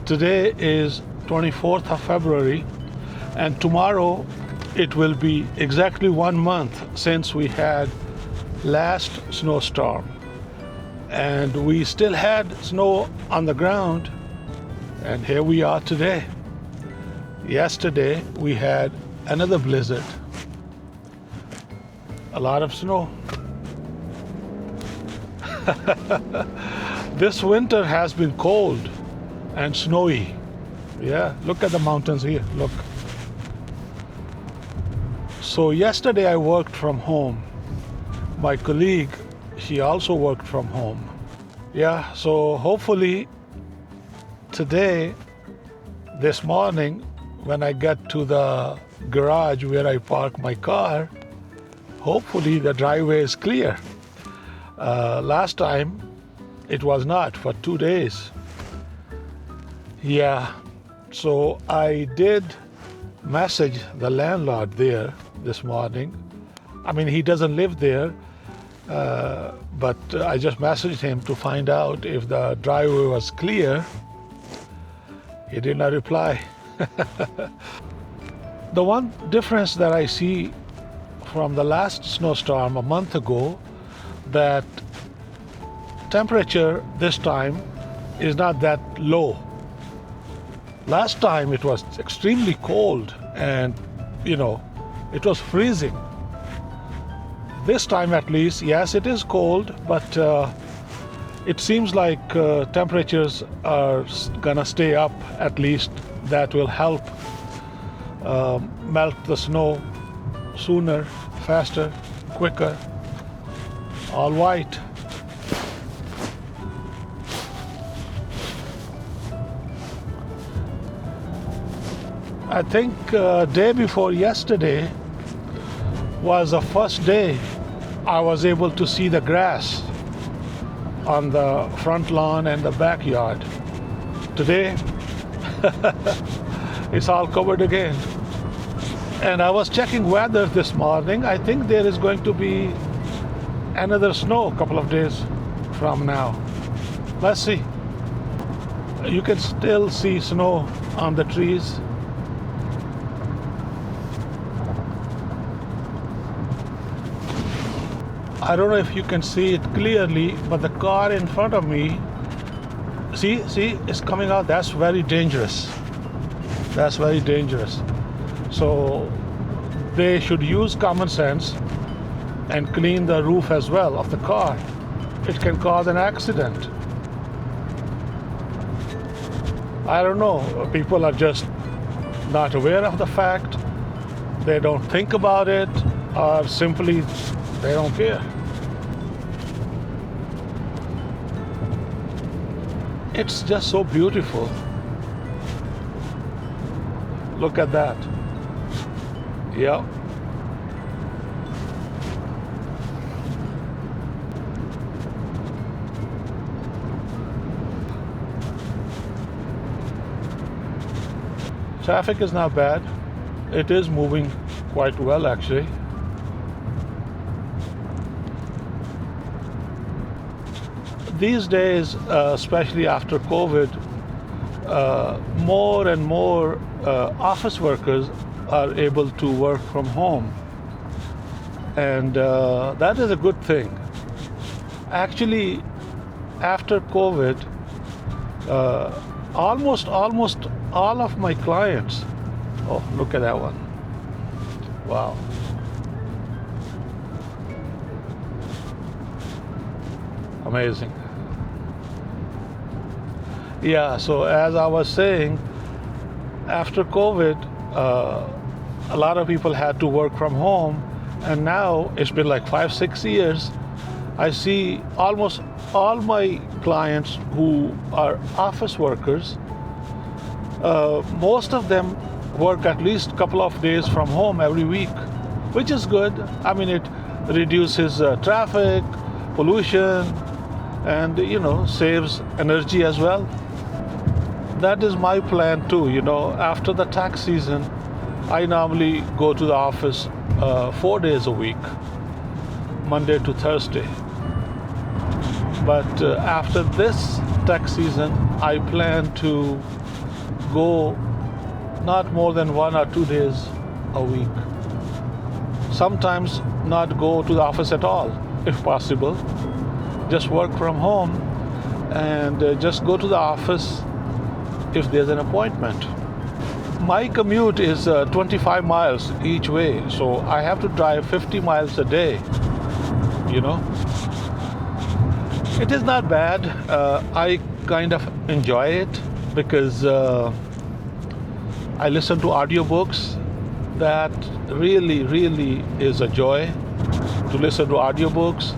Today is 24th of February, and tomorrow it will be exactly 1 month since we had last snowstorm. And we still had snow on the ground, and here we are today. Yesterday we had another blizzard. A lot of snow. This winter has been cold and snowy. Yeah, look at the mountains here, look. So yesterday I worked from home. My colleague, she also worked from home. Yeah, so hopefully today, this morning, when I get to the garage where I park my car, hopefully the driveway is clear. Last time it was not for 2 days. Yeah, so I did message the landlord there this morning. I mean, he doesn't live there, but I just messaged him to find out if the driveway was clear. He did not reply. The one difference that I see from the last snowstorm a month ago, that temperature this time is not that low. Last time it was extremely cold and, it was freezing. This time at least, yes, it is cold, but it seems like temperatures are gonna stay up at least. That will help melt the snow sooner, faster, quicker. All white. I think day before yesterday was the first day I was able to see the grass on the front lawn and the backyard. Today, it's all covered again. And I was checking weather this morning. I think there is going to be another snow a couple of days from now. Let's see. You can still see snow on the trees. I don't know if you can see it clearly, but the car in front of me, see, it's coming out. That's very dangerous. That's very dangerous. So they should use common sense and clean the roof as well of the car. It can cause an accident. I don't know. People are just not aware of the fact. They don't think about it, or simply they don't care. It's just so beautiful. Look at that. Yeah. Traffic is not bad. It is moving quite well, actually. These days, especially after COVID, more and more office workers are able to work from home. And that is a good thing. Actually, after COVID, almost all of my clients, oh, look at that one. Wow. Amazing. Yeah, so as I was saying, after COVID, a lot of people had to work from home, and now it's been like 5-6 years. I see almost all my clients who are office workers, most of them work at least a couple of days from home every week, which is good. I mean, it reduces traffic, pollution, and saves energy as well. That is my plan too. After the tax season, I normally go to the office 4 days a week, Monday to Thursday. But after this tax season, I plan to go not more than 1 or 2 days a week. Sometimes not go to the office at all, if possible. Just work from home and just go to the office if there's an appointment. My commute is 25 miles each way, so I have to drive 50 miles a day, you know. It is not bad. I kind of enjoy it because I listen to audiobooks. That really is a joy to listen to audiobooks.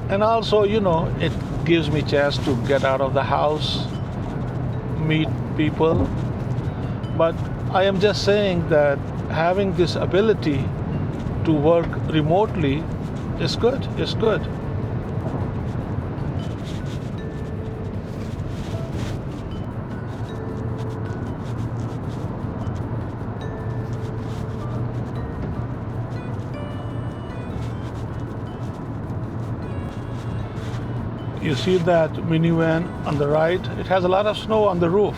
And also, you know, it gives me a chance to get out of the house, meet people. But I am just saying that having this ability to work remotely is good. It's good. You see that minivan on the right? It has a lot of snow on the roof,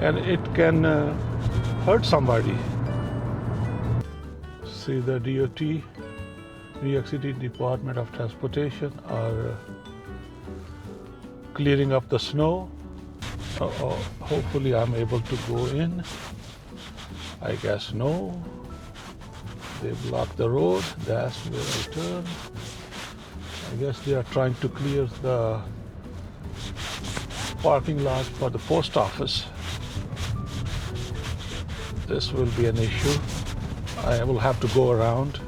and it can hurt somebody. See the DOT, New York City Department of Transportation, are clearing up the snow. Hopefully I'm able to go in. I guess no. They blocked the road. That's where I turn. I guess they are trying to clear the parking lot for the post office. This will be an issue. I will have to go around.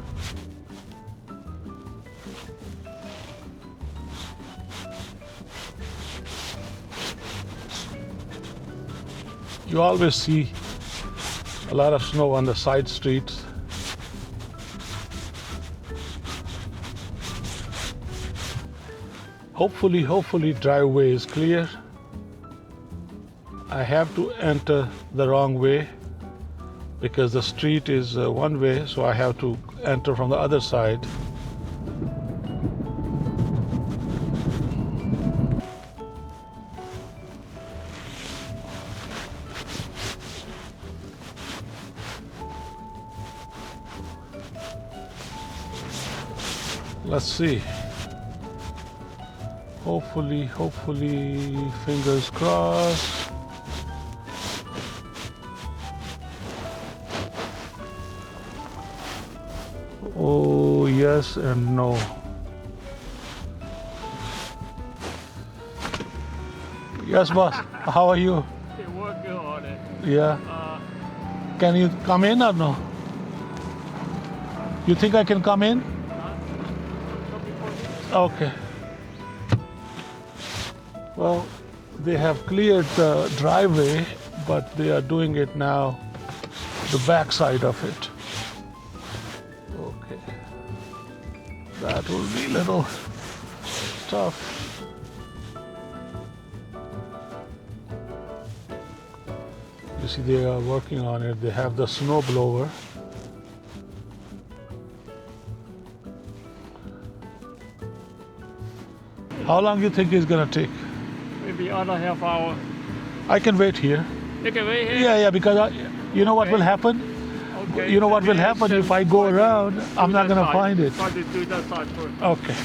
You always see a lot of snow on the side streets. Hopefully driveway is clear. I have to enter the wrong way because the street is one way, so I have to enter from the other side. Let's see. Hopefully, fingers crossed. Oh, yes and no. Yes, boss. How are you? Working on it. Yeah. Can you come in or no? You think I can come in? Okay. Well, they have cleared the driveway, but they are doing it now, the back side of it. Okay. That will be a little tough. You see, they are working on it. They have the snow blower. How long do you think it's gonna take? Maybe another half hour. I can wait here. You can wait here? Yeah, because you know what will happen? Okay. You know what will happen if I go around? I'm not gonna find it. Try to do that side first. Okay.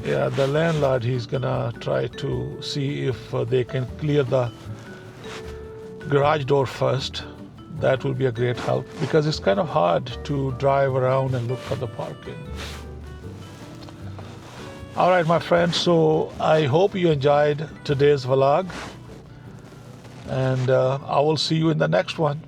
Yeah, the landlord, he's gonna try to see if they can clear the garage door first. That will be a great help because it's kind of hard to drive around and look for the parking. All right, my friends, so I hope you enjoyed today's vlog, and I will see you in the next one.